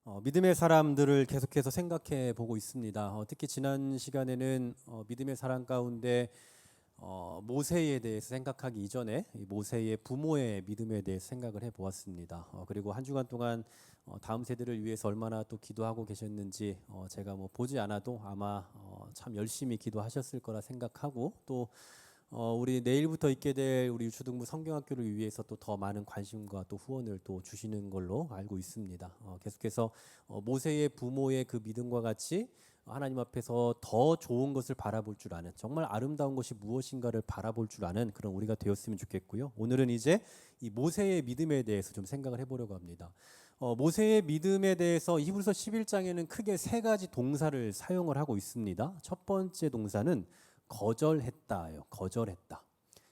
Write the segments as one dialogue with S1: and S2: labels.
S1: 믿음의 사람들을 계속해서 생각해 보고 있습니다. 특히 지난 시간에는 믿음의 사람 가운데 모세에 대해서 생각하기 이전에 이 모세의 부모의 믿음에 대해서 생각을 해 보았습니다. 그리고 한 주간 동안 다음 세대를 위해서 얼마나 또 기도하고 계셨는지 제가 뭐 보지 않아도 아마 참 열심히 기도하셨을 거라 생각하고 또 우리 내일부터 있게 될 우리 유초등부 성경학교를 위해서 또 더 많은 관심과 또 후원을 또 주시는 걸로 알고 있습니다. 계속해서 모세의 부모의 그 믿음과 같이 하나님 앞에서 더 좋은 것을 바라볼 줄 아는, 정말 아름다운 것이 무엇인가를 바라볼 줄 아는 그런 우리가 되었으면 좋겠고요. 오늘은 이제 이 모세의 믿음에 대해서 좀 생각을 해보려고 합니다. 모세의 믿음에 대해서 히브리서 11장에는 크게 세 가지 동사를 사용을 하고 있습니다. 첫 번째 동사는 거절했다예요. 거절했다.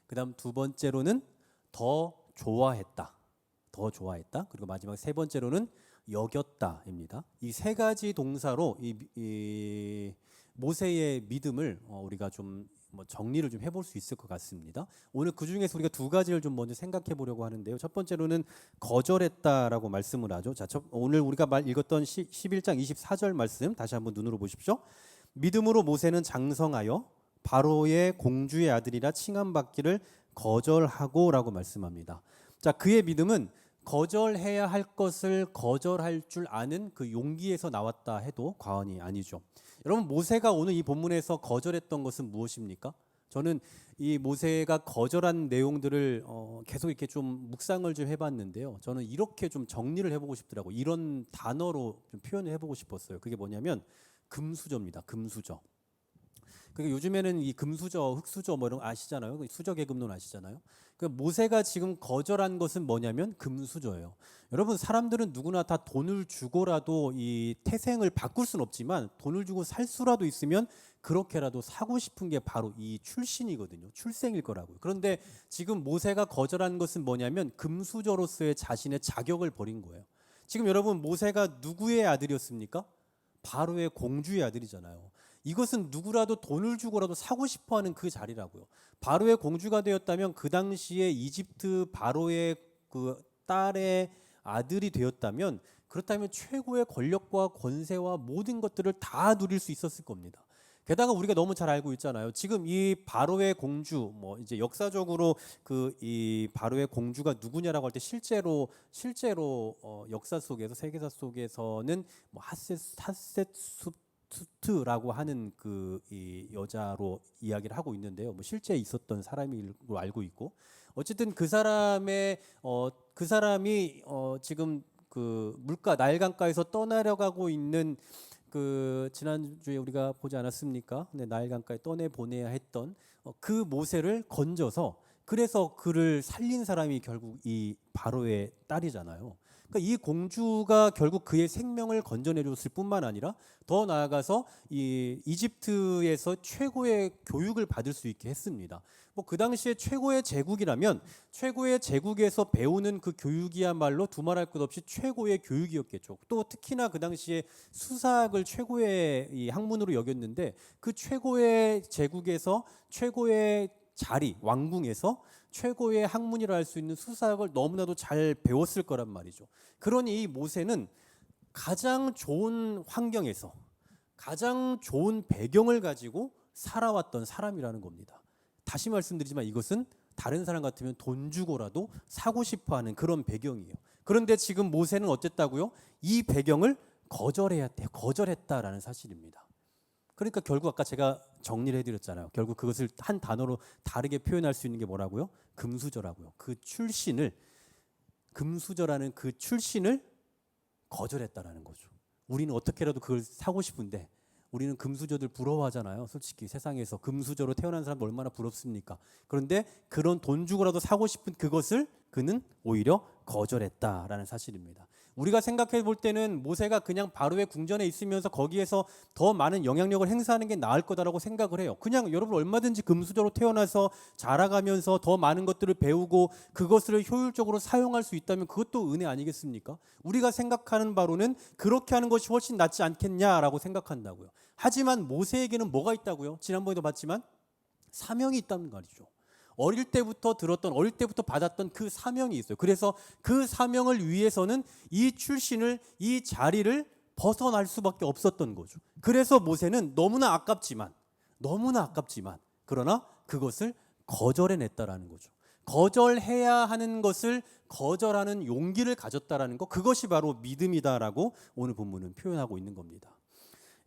S1: 그다음 두 번째로는 더 좋아했다. 더 좋아했다. 그리고 마지막 세 번째로는 여겼다입니다. 이 세 가지 동사로 이 모세의 믿음을 우리가 좀 정리를 좀 해볼 수 있을 것 같습니다. 오늘 그 중에서 우리가 두 가지를 좀 먼저 생각해 보려고 하는데요. 첫 번째로는 거절했다라고 말씀을 하죠. 자, 오늘 우리가 읽었던 11장 24절 말씀 다시 한번 눈으로 보십시오. 믿음으로 모세는 장성하여 바로의 공주의 아들이라 칭함받기를 거절하고라고 말씀합니다. 자, 그의 믿음은 거절해야 할 것을 거절할 줄 아는 그 용기에서 나왔다 해도 과언이 아니죠. 여러분, 모세가 오늘 이 본문에서 거절했던 것은 무엇입니까? 저는 이 모세가 거절한 내용들을 계속 이렇게 좀 묵상을 좀 해봤는데요. 저는 이렇게 좀 정리를 해보고 싶더라고요. 이런 단어로 좀 표현을 해보고 싶었어요. 그게 뭐냐면 금수저입니다. 금수저. 그러니까 요즘에는 이 금수저, 흙수저 뭐 이런 거 아시잖아요. 수저 계급론 아시잖아요. 그 모세가 지금 거절한 것은 뭐냐면 금수저예요. 여러분, 사람들은 누구나 다 돈을 주고라도 이 태생을 바꿀 수는 없지만 돈을 주고 살 수라도 있으면 그렇게라도 사고 싶은 게 바로 이 출신이거든요. 출생일 거라고요. 그런데 지금 모세가 거절한 것은 뭐냐면 금수저로서의 자신의 자격을 버린 거예요. 지금 여러분, 모세가 누구의 아들이었습니까? 바로의 공주의 아들이잖아요. 이것은 누구라도 돈을 주고라도 사고 싶어하는 그 자리라고요. 바로의 공주가 되었다면 그 당시에 이집트 바로의 그 딸의 아들이 되었다면 그렇다면 최고의 권력과 권세와 모든 것들을 다 누릴 수 있었을 겁니다. 게다가 우리가 너무 잘 알고 있잖아요. 지금 이 바로의 공주, 뭐 이제 역사적으로 그 이 바로의 공주가 누구냐라고 할 때 실제로 역사 속에서 세계사 속에서는 뭐 하셋수트라고 하는 그 이 여자로 이야기를 하고 있는데요. 뭐 실제 있었던 사람으로 알고 있고, 어쨌든 그 사람의 그 사람이 지금 그 물가 나일강가에서 떠나려가고 있는 그 지난주에 우리가 보지 않았습니까? 네, 나일강가에 떠내 보내야 했던 그 모세를 건져서 그래서 그를 살린 사람이 결국 이 바로의 딸이잖아요. 그러니까 이 공주가 결국 그의 생명을 건져내줬을 뿐만 아니라 더 나아가서 이 이집트에서 최고의 교육을 받을 수 있게 했습니다. 뭐 그 당시에 최고의 제국이라면 최고의 제국에서 배우는 그 교육이야말로 두말할 것 없이 최고의 교육이었겠죠. 또 특히나 그 당시에 수사학을 최고의 이 학문으로 여겼는데 그 최고의 제국에서 최고의 자리, 왕궁에서 최고의 학문이라 할 수 있는 수사학을 너무나도 잘 배웠을 거란 말이죠. 그러니 이 모세는 가장 좋은 환경에서 가장 좋은 배경을 가지고 살아왔던 사람이라는 겁니다. 다시 말씀드리지만 이것은 다른 사람 같으면 돈 주고라도 사고 싶어하는 그런 배경이에요. 그런데 지금 모세는 어쨌다고요? 이 배경을 거절해야 돼요. 거절했다라는 사실입니다. 그러니까 결국 아까 제가 정리를 해드렸잖아요. 결국 그것을 한 단어로 다르게 표현할 수 있는 게 뭐라고요? 금수저라고요. 그 출신을, 금수저라는 그 출신을 거절했다라는 거죠. 우리는 어떻게라도 그걸 사고 싶은데 우리는 금수저들 부러워하잖아요. 솔직히 세상에서 금수저로 태어난 사람도 얼마나 부럽습니까? 그런데 그런 돈 주고라도 사고 싶은 그것을 그는 오히려 거절했다라는 사실입니다. 우리가 생각해 볼 때는 모세가 그냥 바로의 궁전에 있으면서 거기에서 더 많은 영향력을 행사하는 게 나을 거다라고 생각을 해요. 그냥 여러분 얼마든지 금수저로 태어나서 자라가면서 더 많은 것들을 배우고 그것을 효율적으로 사용할 수 있다면 그것도 은혜 아니겠습니까? 우리가 생각하는 바로는 그렇게 하는 것이 훨씬 낫지 않겠냐라고 생각한다고요. 하지만 모세에게는 뭐가 있다고요? 지난번에도 봤지만 사명이 있다는 말이죠. 어릴 때부터 들었던, 어릴 때부터 받았던 그 사명이 있어요. 그래서 그 사명을 위해서는 이 출신을, 이 자리를 벗어날 수밖에 없었던 거죠. 그래서 모세는 너무나 아깝지만 그러나 그것을 거절해냈다라는 거죠. 거절해야 하는 것을 거절하는 용기를 가졌다라는 것, 그것이 바로 믿음이다라고 오늘 본문은 표현하고 있는 겁니다.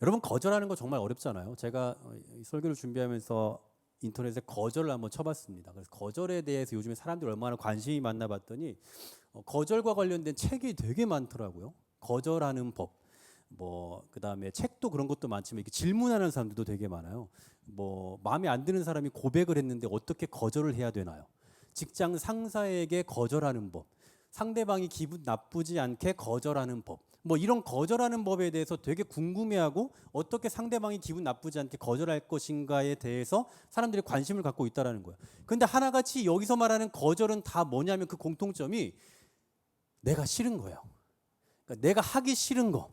S1: 여러분, 거절하는 거 정말 어렵잖아요. 제가 설교를 준비하면서 인터넷에 거절을 한번 쳐봤습니다. 그래서 거절에 대해서 요즘에 사람들이 얼마나 관심이 많나 봤더니 거절과 관련된 책이 되게 많더라고요. 거절하는 법, 그다음에 책도 그런 것도 많지만 이렇게 질문하는 사람들도 되게 많아요. 마음에 안 드는 사람이 고백을 했는데 어떻게 거절을 해야 되나요? 직장 상사에게 거절하는 법, 상대방이 기분 나쁘지 않게 거절하는 법, 이런 거절하는 법에 대해서 되게 궁금해하고 어떻게 상대방이 기분 나쁘지 않게 거절할 것인가에 대해서 사람들이 관심을 갖고 있다라는 거예요. 근데 하나같이 여기서 말하는 거절은 다 뭐냐면 그 공통점이 내가 싫은 거예요. 그러니까 내가 하기 싫은 거.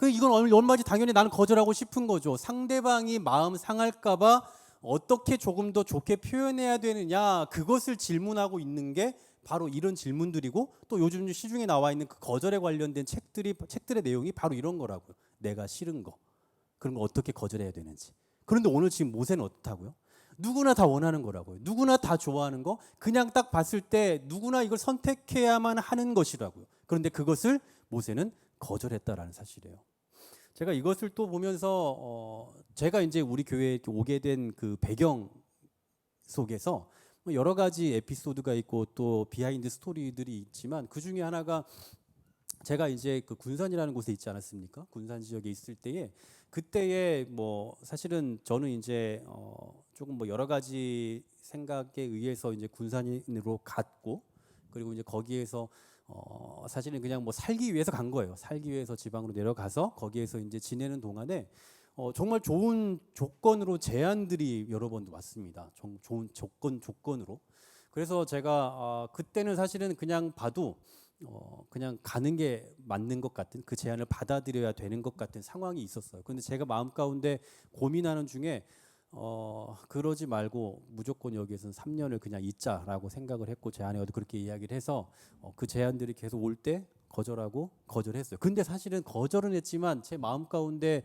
S1: 이건 얼마지 당연히 나는 거절하고 싶은 거죠. 상대방이 마음 상할까봐 어떻게 조금 더 좋게 표현해야 되느냐, 그것을 질문하고 있는 게 바로 이런 질문들이고, 또 요즘 시중에 나와 있는 그 거절에 관련된 책들의 내용이 바로 이런 거라고요. 내가 싫은 거, 그런 거 어떻게 거절해야 되는지. 그런데 오늘 지금 모세는 어떻다고요? 누구나 다 원하는 거라고요. 누구나 다 좋아하는 거, 그냥 딱 봤을 때 누구나 이걸 선택해야만 하는 것이라고요. 그런데 그것을 모세는 거절했다라는 사실이에요. 제가 이것을 또 보면서 제가 이제 우리 교회에 오게 된 그 배경 속에서 여러 가지 에피소드가 있고 또 비하인드 스토리들이 있지만, 그 중에 하나가 제가 이제 그 군산이라는 곳에 있지 않았습니까? 군산 지역에 있을 때에, 그때에 사실은 저는 이제 조금 여러 가지 생각에 의해서 이제 군산으로 갔고, 그리고 이제 거기에서 사실은 그냥 살기 위해서 간 거예요. 살기 위해서 지방으로 내려가서 거기에서 이제 지내는 동안에 정말 좋은 조건으로 제안들이 여러 번 왔습니다. 좋은 조건으로. 그래서 제가 그때는 사실은 그냥 봐도 그냥 가는 게 맞는 것 같은, 그 제안을 받아들여야 되는 것 같은 상황이 있었어요. 근데 제가 마음 가운데 고민하는 중에 그러지 말고 무조건 여기에서는 3년을 그냥 있자라고 생각을 했고, 제 아내와도 그렇게 이야기를 해서 그 제안들이 계속 올 때 거절했어요. 근데 사실은 거절은 했지만 제 마음 가운데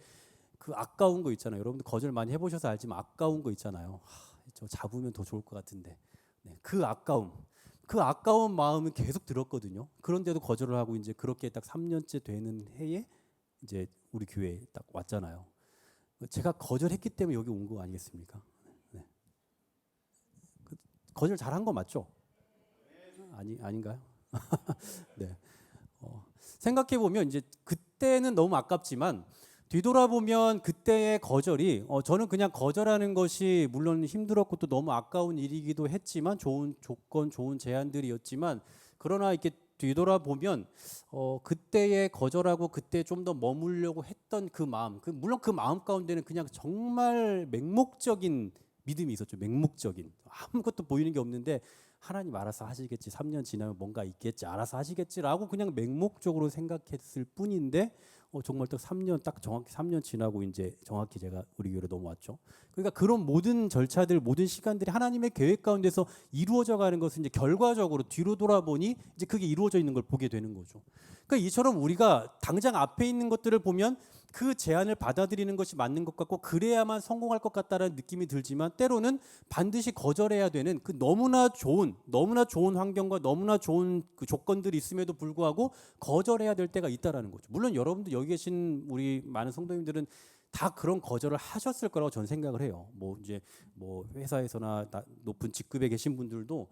S1: 그 아까운 거 있잖아요. 여러분들 거절 많이 해보셔서 알지만 아까운 거 있잖아요. 저 잡으면 더 좋을 것 같은데. 네, 그 아까운 마음은 계속 들었거든요. 그런데도 거절을 하고 이제 그렇게 딱 3년째 되는 해에 이제 우리 교회에 딱 왔잖아요. 제가 거절했기 때문에 여기 온 거 아니겠습니까? 네. 거절 잘한 거 맞죠? 아닌가요? 네. 생각해 보면 이제 그때는 너무 아깝지만 뒤돌아보면 그때의 거절이 저는 그냥 거절하는 것이 물론 힘들었고 또 너무 아까운 일이기도 했지만, 좋은 조건, 좋은 제안들이었지만, 그러나 이렇게 뒤돌아보면 그때의 거절하고 그때 좀 더 머물려고 했던 그 마음, 물론 그 마음 가운데는 그냥 정말 맹목적인 믿음이 있었죠. 맹목적인, 아무것도 보이는 게 없는데 하나님 알아서 하시겠지, 3년 지나면 뭔가 있겠지, 알아서 하시겠지라고 그냥 맹목적으로 생각했을 뿐인데 정말 딱 3년, 딱 정확히 3년 지나고 이제 정확히 제가 우리 교회로 넘어왔죠. 그러니까 그런 모든 절차들, 모든 시간들이 하나님의 계획 가운데서 이루어져 가는 것은 이제 결과적으로 뒤로 돌아보니 이제 그게 이루어져 있는 걸 보게 되는 거죠. 그러니까 이처럼 우리가 당장 앞에 있는 것들을 보면 그 제안을 받아들이는 것이 맞는 것 같고 그래야만 성공할 것 같다는 느낌이 들지만, 때로는 반드시 거절해야 되는 그 너무나 좋은 환경과 너무나 좋은 그 조건들이 있음에도 불구하고 거절해야 될 때가 있다라는 거죠. 물론 여러분들 여기 계신 우리 많은 성도님들은 다 그런 거절을 하셨을 거라고 저는 생각을 해요. 회사에서나 높은 직급에 계신 분들도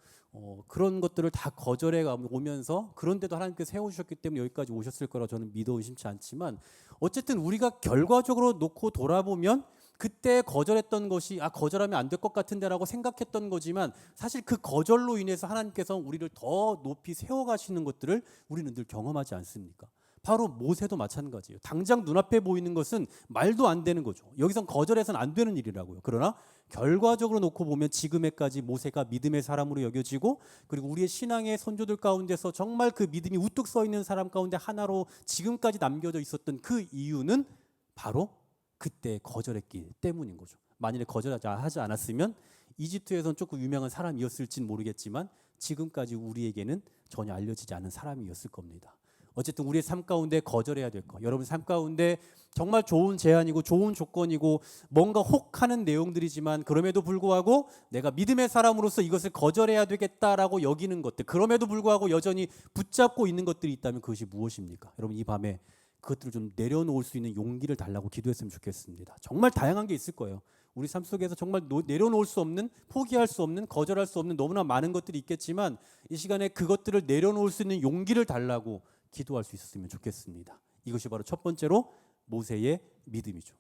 S1: 그런 것들을 다 거절해 오면서, 그런데도 하나님께서 세우셨기 때문에 여기까지 오셨을 거라고 저는 믿어 의심치 않지만, 어쨌든 우리가 결과적으로 놓고 돌아보면 그때 거절했던 것이 거절하면 안 될 것 같은데라고 생각했던 거지만, 사실 그 거절로 인해서 하나님께서 우리를 더 높이 세워가시는 것들을 우리는 늘 경험하지 않습니까? 바로 모세도 마찬가지예요. 당장 눈앞에 보이는 것은 말도 안 되는 거죠. 여기선 거절해서는 안 되는 일이라고요. 그러나 결과적으로 놓고 보면 지금에까지 모세가 믿음의 사람으로 여겨지고, 그리고 우리의 신앙의 선조들 가운데서 정말 그 믿음이 우뚝 서 있는 사람 가운데 하나로 지금까지 남겨져 있었던 그 이유는 바로 그때 거절했기 때문인 거죠. 만일에 거절하지 않았으면 이집트에선 조금 유명한 사람이었을진 모르겠지만 지금까지 우리에게는 전혀 알려지지 않은 사람이었을 겁니다. 어쨌든 우리의 삶 가운데 거절해야 될 거. 여러분 삶 가운데 정말 좋은 제안이고 좋은 조건이고 뭔가 혹하는 내용들이지만 그럼에도 불구하고 내가 믿음의 사람으로서 이것을 거절해야 되겠다라고 여기는 것들, 그럼에도 불구하고 여전히 붙잡고 있는 것들이 있다면 그것이 무엇입니까? 여러분 이 밤에 그것들을 좀 내려놓을 수 있는 용기를 달라고 기도했으면 좋겠습니다. 정말 다양한 게 있을 거예요. 우리 삶 속에서 정말 내려놓을 수 없는, 포기할 수 없는, 거절할 수 없는 너무나 많은 것들이 있겠지만 이 시간에 그것들을 내려놓을 수 있는 용기를 달라고 기도할 수 있었으면 좋겠습니다. 이것이 바로 첫 번째로 모세의 믿음이죠.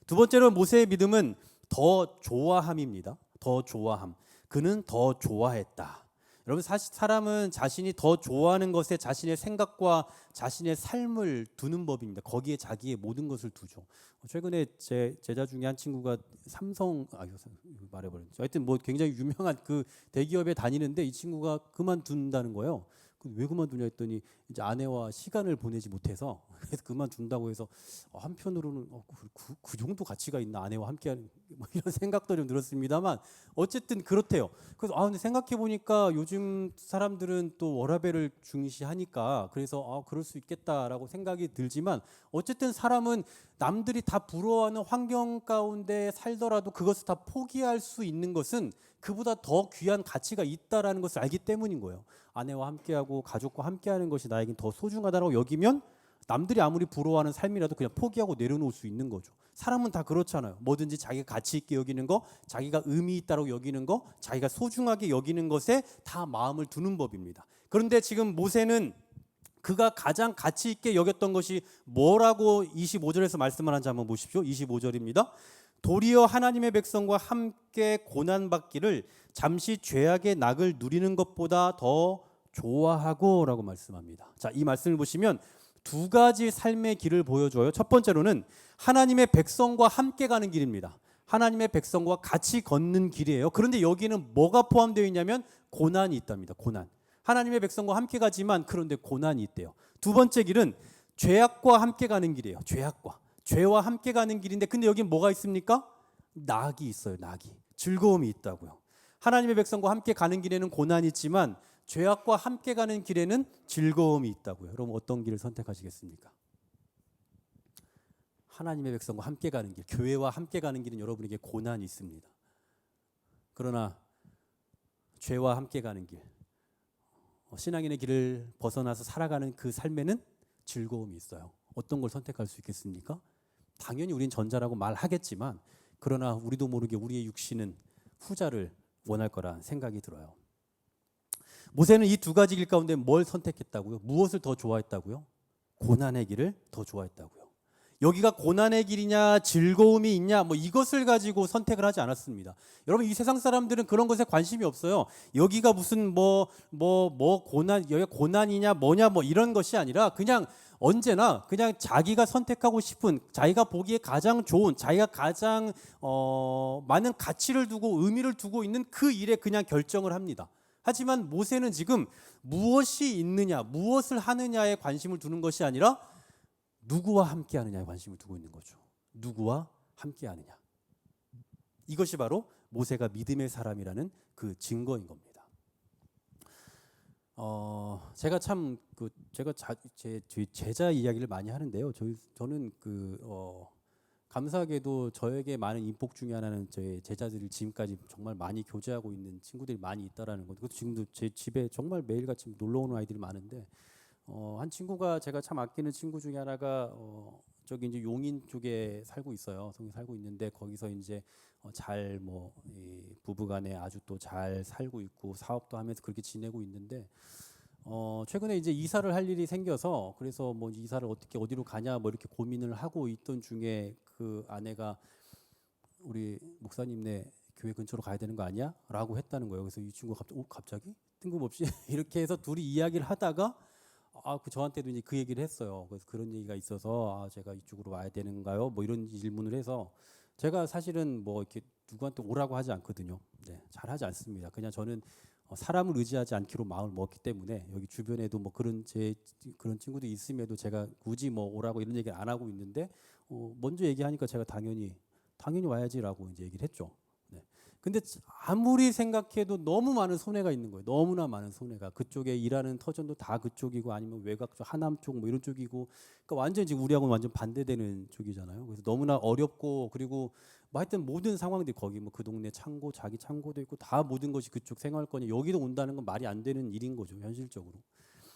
S1: 두 번째로 모세의 믿음은 더 좋아함입니다. 더 좋아함. 그는 더 좋아했다. 여러분 사실 사람은 자신이 더 좋아하는 것에 자신의 생각과 자신의 삶을 두는 법입니다. 거기에 자기의 모든 것을 두죠. 최근에 제 제자 중에 한 친구가 말해버렸죠. 하여튼 뭐 굉장히 유명한 그 대기업에 다니는데 이 친구가 그만둔다는 거예요. 왜 그만두냐 했더니 이제 아내와 시간을 보내지 못해서 그래서 그만둔다고 해서 한편으로는 그 정도 가치가 있나 아내와 함께하는 뭐 이런 생각도 좀 들었습니다만 어쨌든 그렇대요. 그래서 근데 생각해 보니까 요즘 사람들은 또 워라밸을 중시하니까 그래서 그럴 수 있겠다라고 생각이 들지만 어쨌든 사람은 남들이 다 부러워하는 환경 가운데 살더라도 그것을 다 포기할 수 있는 것은 그보다 더 귀한 가치가 있다라는 것을 알기 때문인 거예요. 아내와 함께하고 가족과 함께하는 것이 나에겐 더 소중하다고 여기면 남들이 아무리 부러워하는 삶이라도 그냥 포기하고 내려놓을 수 있는 거죠. 사람은 다 그렇잖아요. 뭐든지 자기가 가치 있게 여기는 거, 자기가 의미 있다고 여기는 거, 자기가 소중하게 여기는 것에 다 마음을 두는 법입니다. 그런데 지금 모세는 그가 가장 가치 있게 여겼던 것이 뭐라고 25절에서 말씀을 하는지 한번 보십시오. 25절입니다. 도리어 하나님의 백성과 함께 고난받기를 잠시 죄악의 낙을 누리는 것보다 더 좋아하고 라고 말씀합니다. 자, 이 말씀을 보시면 두 가지 삶의 길을 보여줘요. 첫 번째로는 하나님의 백성과 함께 가는 길입니다. 하나님의 백성과 같이 걷는 길이에요. 그런데 여기는 뭐가 포함되어 있냐면 고난이 있답니다. 고난. 하나님의 백성과 함께 가지만 그런데 고난이 있대요. 두 번째 길은 죄악과 함께 가는 길이에요. 죄와 함께 가는 길인데 근데 여기 뭐가 있습니까? 낙이 있어요. 낙이. 즐거움이 있다고요. 하나님의 백성과 함께 가는 길에는 고난이 있지만 죄악과 함께 가는 길에는 즐거움이 있다고요. 여러분 어떤 길을 선택하시겠습니까? 하나님의 백성과 함께 가는 길, 교회와 함께 가는 길은 여러분에게 고난이 있습니다. 그러나 죄와 함께 가는 길, 신앙인의 길을 벗어나서 살아가는 그 삶에는 즐거움이 있어요. 어떤 걸 선택할 수 있겠습니까? 당연히 우린 전자라고 말하겠지만 그러나 우리도 모르게 우리의 육신은 후자를 원할 거란 생각이 들어요. 모세는 이 두 가지 길 가운데 뭘 선택했다고요? 무엇을 더 좋아했다고요? 고난의 길을 더 좋아했다고요. 여기가 고난의 길이냐 즐거움이 있냐 뭐 이것을 가지고 선택을 하지 않았습니다. 여러분 이 세상 사람들은 그런 것에 관심이 없어요. 여기가 무슨 여기가 고난이냐 뭐냐 뭐 이런 것이 아니라 그냥 언제나 그냥 자기가 선택하고 싶은 자기가 보기에 가장 좋은 자기가 가장 많은 가치를 두고 의미를 두고 있는 그 일에 그냥 결정을 합니다. 하지만 모세는 지금 무엇이 있느냐 무엇을 하느냐에 관심을 두는 것이 아니라 누구와 함께 하느냐에 관심을 두고 있는 거죠. 누구와 함께 하느냐. 이것이 바로 모세가 믿음의 사람이라는 그 증거인 겁니다. 제가 참 제 제자 이야기를 많이 하는데요. 저는 감사하게도 저에게 많은 인복 중에 하나는 저의 제자들이 지금까지 정말 많이 교제하고 있는 친구들이 많이 있다라는 것. 그것도 지금도 제 집에 정말 매일같이 놀러 오는 아이들이 많은데 한 친구가 제가 참 아끼는 친구 중에 하나가 저기 이제 용인 쪽에 살고 있어요. 성에 살고 있는데 거기서 이제 이 부부간에 아주 또 잘 살고 있고 사업도 하면서 그렇게 지내고 있는데 최근에 이제 이사를 할 일이 생겨서 그래서 뭐 이사를 어떻게 어디로 가냐 뭐 이렇게 고민을 하고 있던 중에 그 아내가 우리 목사님네 교회 근처로 가야 되는 거 아니야? 라고 했다는 거예요. 그래서 이 친구가 갑자기 뜬금없이 이렇게 해서 둘이 이야기를 하다가 저한테도 이제 그 얘기를 했어요. 그래서 그런 얘기가 있어서 제가 이쪽으로 와야 되는가요? 뭐 이런 질문을 해서 제가 사실은 뭐 이렇게 누구한테 오라고 하지 않거든요. 네, 잘 하지 않습니다. 그냥 저는 사람을 의지하지 않기로 마음을 먹기 때문에 여기 주변에도 뭐 그런 친구들이 있음에도 제가 굳이 뭐 오라고 이런 얘기를 안 하고 있는데 먼저 얘기하니까 제가 당연히 와야지라고 이제 얘기를 했죠. 네. 근데 아무리 생각해도 너무 많은 손해가 있는 거예요. 너무나 많은 손해가. 그쪽에 일하는 터전도 다 그쪽이고 아니면 외곽 쪽, 하남 쪽 뭐 이런 쪽이고, 그러니까 완전 지금 우리하고는 완전 반대되는 쪽이잖아요. 그래서 너무나 어렵고, 그리고 뭐 하여튼 모든 상황들이 거기 뭐 그 동네 창고, 자기 창고도 있고 다 모든 것이 그쪽 생활권이 여기도 온다는 건 말이 안 되는 일인 거죠, 현실적으로.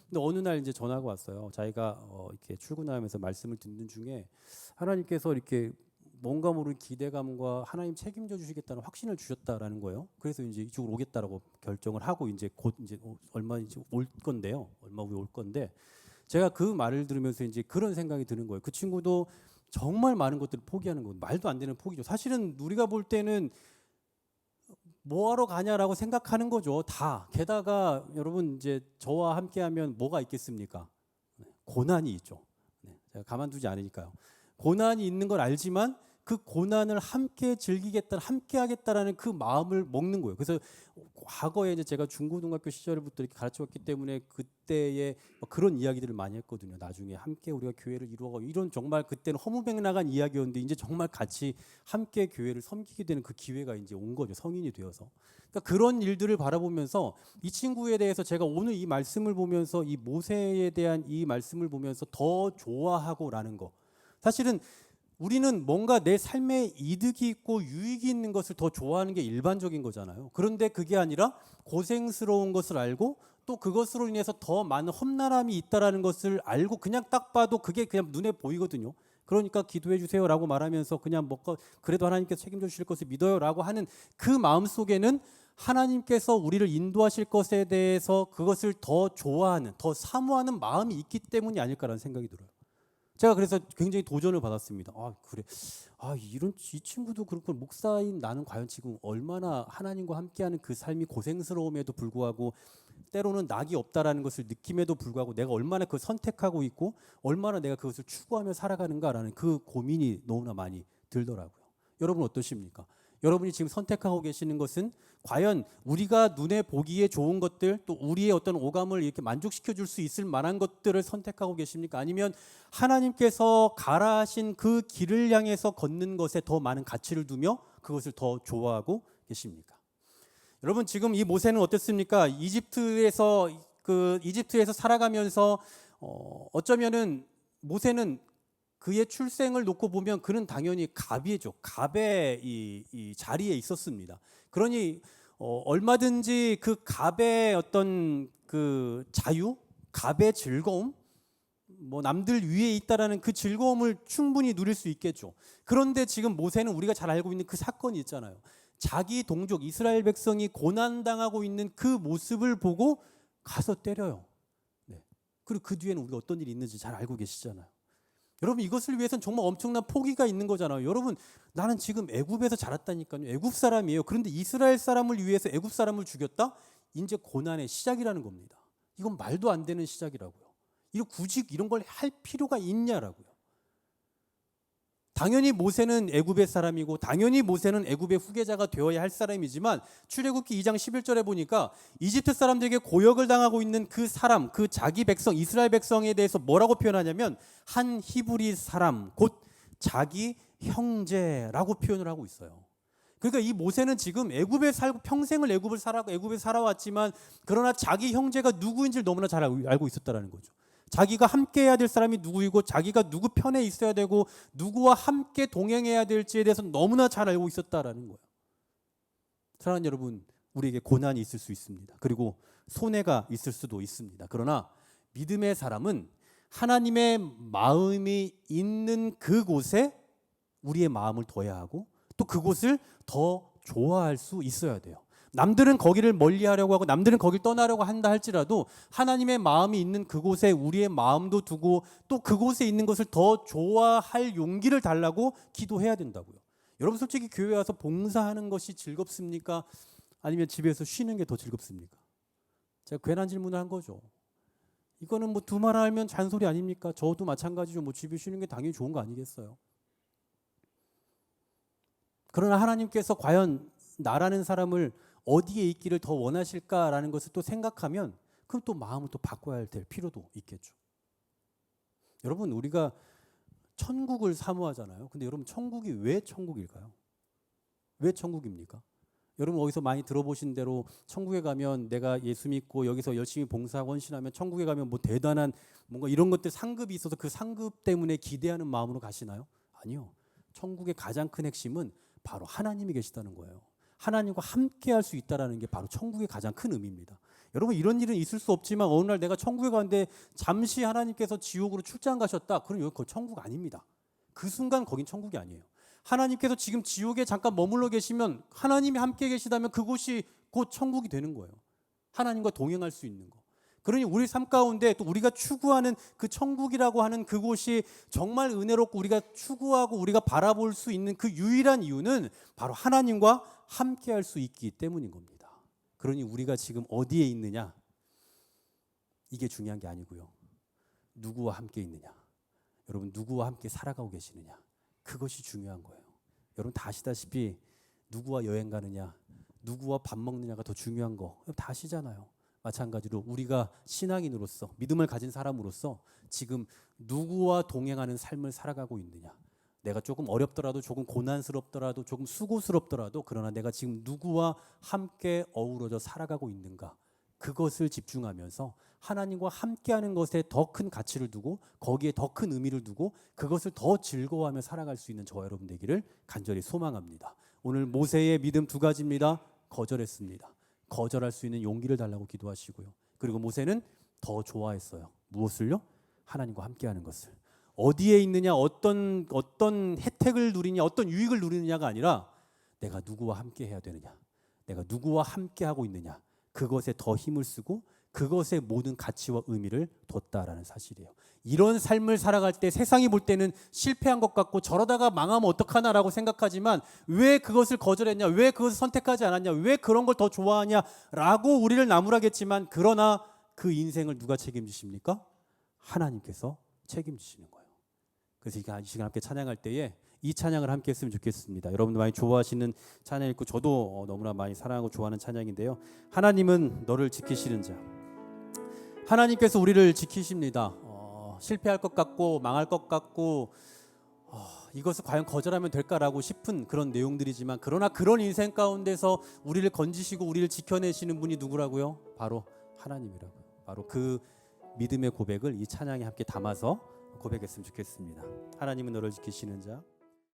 S1: 근데 어느 날 이제 전화가 왔어요. 자기가 이렇게 출근하면서 말씀을 듣는 중에 하나님께서 이렇게 뭔가 모르는 기대감과 하나님 책임져 주시겠다는 확신을 주셨다라는 거예요. 그래서 이제 이쪽으로 오겠다라고 결정을 하고 이제 곧 이제 얼마 이제 올 건데요. 얼마 후에 올 건데, 제가 그 말을 들으면서 이제 그런 생각이 드는 거예요. 그 친구도 정말 많은 것들을 포기하는 거, 말도 안 되는 포기죠. 사실은 우리가 볼 때는 뭐하러 가냐라고 생각하는 거죠. 다. 게다가 여러분 이제 저와 함께하면 뭐가 있겠습니까? 고난이 있죠. 제가 가만두지 않으니까요. 고난이 있는 걸 알지만 그 고난을 함께 즐기겠다, 함께 하겠다라는 그 마음을 먹는 거예요. 그래서 과거에 이제 제가 중고등학교 시절부터 이렇게 가르쳐왔기 때문에 그때의 그런 이야기들을 많이 했거든요. 나중에 함께 우리가 교회를 이루어가고 이런 정말 그때는 허무맹랑한 이야기였는데 이제 정말 같이 함께 교회를 섬기게 되는 그 기회가 이제 온 거죠. 성인이 되어서. 그러니까 그런 일들을 바라보면서 이 친구에 대해서 제가 오늘 이 말씀을 보면서 이 모세에 대한 이 말씀을 보면서 더 좋아하고라는 거. 사실은 우리는 뭔가 내 삶에 이득이 있고 유익이 있는 것을 더 좋아하는 게 일반적인 거잖아요. 그런데 그게 아니라 고생스러운 것을 알고 또 그것으로 인해서 더 많은 험난함이 있다라는 것을 알고 그냥 딱 봐도 그게 그냥 눈에 보이거든요. 그러니까 기도해 주세요라고 말하면서 그냥 먹고 그래도 하나님께서 책임져 주실 것을 믿어요라고 하는 그 마음 속에는 하나님께서 우리를 인도하실 것에 대해서 그것을 더 좋아하는, 더 사모하는 마음이 있기 때문이 아닐까라는 생각이 들어요. 제가 그래서 굉장히 도전을 받았습니다. 아, 그래. 아, 이런 이 친구도 그렇고 목사인 나는 과연 지금 얼마나 하나님과 함께하는 그 삶이 고생스러움에도 불구하고 때로는 낙이 없다라는 것을 느낌에도 불구하고 내가 얼마나 그걸 선택하고 있고 얼마나 내가 그것을 추구하며 살아가는가라는 그 고민이 너무나 많이 들더라고요. 여러분 어떠십니까? 여러분이 지금 선택하고 계시는 것은 과연 우리가 눈에 보기에 좋은 것들 또 우리의 어떤 오감을 이렇게 만족시켜 줄 수 있을 만한 것들을 선택하고 계십니까? 아니면 하나님께서 가라 하신 그 길을 향해서 걷는 것에 더 많은 가치를 두며 그것을 더 좋아하고 계십니까? 여러분 지금 이 모세는 어땠습니까? 이집트에서 살아가면서 어쩌면은 모세는 그의 출생을 놓고 보면 그는 당연히 갑이죠. 갑의 이 자리에 있었습니다. 그러니 얼마든지 그 갑의 어떤 그 자유, 갑의 즐거움, 뭐 남들 위에 있다라는 그 즐거움을 충분히 누릴 수 있겠죠. 그런데 지금 모세는 우리가 잘 알고 있는 그 사건이 있잖아요. 자기 동족 이스라엘 백성이 고난당하고 있는 그 모습을 보고 가서 때려요. 네. 그리고 그 뒤에는 우리가 어떤 일이 있는지 잘 알고 계시잖아요. 여러분 이것을 위해서는 정말 엄청난 포기가 있는 거잖아요. 여러분 나는 지금 애굽에서 자랐다니까요. 애굽 사람이에요. 그런데 이스라엘 사람을 위해서 애굽 사람을 죽였다? 이제 고난의 시작이라는 겁니다. 이건 말도 안 되는 시작이라고요. 이거 굳이 이런 걸 할 필요가 있냐라고요. 당연히 모세는 애굽의 사람이고 당연히 모세는 애굽의 후계자가 되어야 할 사람이지만 출애굽기 2장 11절에 보니까 이집트 사람들에게 고역을 당하고 있는 그 사람, 그 자기 백성 이스라엘 백성에 대해서 뭐라고 표현하냐면 한 히브리 사람 곧 자기 형제라고 표현을 하고 있어요. 그러니까 이 모세는 지금 애굽에 살고 평생을 애굽에 살아왔지만 그러나 자기 형제가 누구인지를 너무나 잘 알고 있었다라는 거죠. 자기가 함께 해야 될 사람이 누구이고 자기가 누구 편에 있어야 되고 누구와 함께 동행해야 될지에 대해서 너무나 잘 알고 있었다라는 거예요. 사랑하는 여러분, 우리에게 고난이 있을 수 있습니다. 그리고 손해가 있을 수도 있습니다. 그러나 믿음의 사람은 하나님의 마음이 있는 그곳에 우리의 마음을 둬야 하고 또 그곳을 더 좋아할 수 있어야 돼요. 남들은 거기를 멀리하려고 하고 남들은 거길 떠나려고 한다 할지라도 하나님의 마음이 있는 그곳에 우리의 마음도 두고 또 그곳에 있는 것을 더 좋아할 용기를 달라고 기도해야 된다고요. 여러분 솔직히 교회 와서 봉사하는 것이 즐겁습니까? 아니면 집에서 쉬는 게 더 즐겁습니까? 제가 괜한 질문을 한 거죠. 이거는 뭐 두 말 알면 잔소리 아닙니까? 저도 마찬가지죠. 뭐 집에 쉬는 게 당연히 좋은 거 아니겠어요? 그러나 하나님께서 과연 나라는 사람을 어디에 있기를 더 원하실까라는 것을 또 생각하면 그럼 또 마음을 또 바꿔야 될 필요도 있겠죠. 여러분 우리가 천국을 사모하잖아요. 근데 여러분 천국이 왜 천국일까요? 왜 천국입니까? 여러분 어디서 많이 들어보신 대로 천국에 가면 내가 예수 믿고 여기서 열심히 봉사하고 헌신하면 천국에 가면 뭐 대단한 뭔가 이런 것들 상급이 있어서 그 상급 때문에 기대하는 마음으로 가시나요? 아니요. 천국의 가장 큰 핵심은 바로 하나님이 계시다는 거예요. 하나님과 함께 할 수 있다는 게 바로 천국의 가장 큰 의미입니다. 여러분 이런 일은 있을 수 없지만 어느 날 내가 천국에 가는데 잠시 하나님께서 지옥으로 출장 가셨다. 그럼 여기 천국 아닙니다. 그 순간 거긴 천국이 아니에요. 하나님께서 지금 지옥에 잠깐 머물러 계시면 하나님이 함께 계시다면 그곳이 곧 천국이 되는 거예요. 하나님과 동행할 수 있는 거. 그러니 우리 삶 가운데 또 우리가 추구하는 그 천국이라고 하는 그곳이 정말 은혜롭고 우리가 추구하고 우리가 바라볼 수 있는 그 유일한 이유는 바로 하나님과 함께 할 수 있기 때문인 겁니다. 그러니 우리가 지금 어디에 있느냐 이게 중요한 게 아니고요. 누구와 함께 있느냐. 여러분 누구와 함께 살아가고 계시느냐. 그것이 중요한 거예요. 여러분 다 아시다시피 누구와 여행 가느냐, 누구와 밥 먹느냐가 더 중요한 거 다 아시잖아요. 마찬가지로 우리가 신앙인으로서 믿음을 가진 사람으로서 지금 누구와 동행하는 삶을 살아가고 있느냐. 내가 조금 어렵더라도 조금 고난스럽더라도 조금 수고스럽더라도 그러나 내가 지금 누구와 함께 어우러져 살아가고 있는가. 그것을 집중하면서 하나님과 함께하는 것에 더 큰 가치를 두고 거기에 더 큰 의미를 두고 그것을 더 즐거워하며 살아갈 수 있는 저와 여러분 되기를 간절히 소망합니다. 오늘 모세의 믿음 두 가지입니다. 거절했습니다. 거절할 수 있는 용기를 달라고 기도하시고요. 그리고 모세는 더 좋아했어요. 무엇을요? 하나님과 함께하는 것을. 어디에 있느냐, 어떤 혜택을 누리냐, 어떤 유익을 누리느냐가 아니라 내가 누구와 함께해야 되느냐, 내가 누구와 함께하고 있느냐. 그것에 더 힘을 쓰고 그것에 모든 가치와 의미를 뒀다라는 사실이에요. 이런 삶을 살아갈 때 세상이 볼 때는 실패한 것 같고 저러다가 망하면 어떡하나라고 생각하지만 왜 그것을 거절했냐, 왜 그것을 선택하지 않았냐, 왜 그런 걸 더 좋아하냐라고 우리를 나무라겠지만 그러나 그 인생을 누가 책임지십니까? 하나님께서 책임지시는 거예요. 그래서 이 시간 함께 찬양할 때에 이 찬양을 함께 했으면 좋겠습니다. 여러분들 많이 좋아하시는 찬양이고 저도 너무나 많이 사랑하고 좋아하는 찬양인데요. 하나님은 너를 지키시는 자. 하나님께서 우리를 지키십니다. 실패할 것 같고 망할 것 같고 이것을 과연 거절하면 될까라고 싶은 그런 내용들이지만 그러나 그런 인생 가운데서 우리를 건지시고 우리를 지켜내시는 분이 누구라고요? 바로 하나님이라고요. 바로 그 믿음의 고백을 이 찬양에 함께 담아서 고백했으면 좋겠습니다. 하나님은 너를 지키시는 자.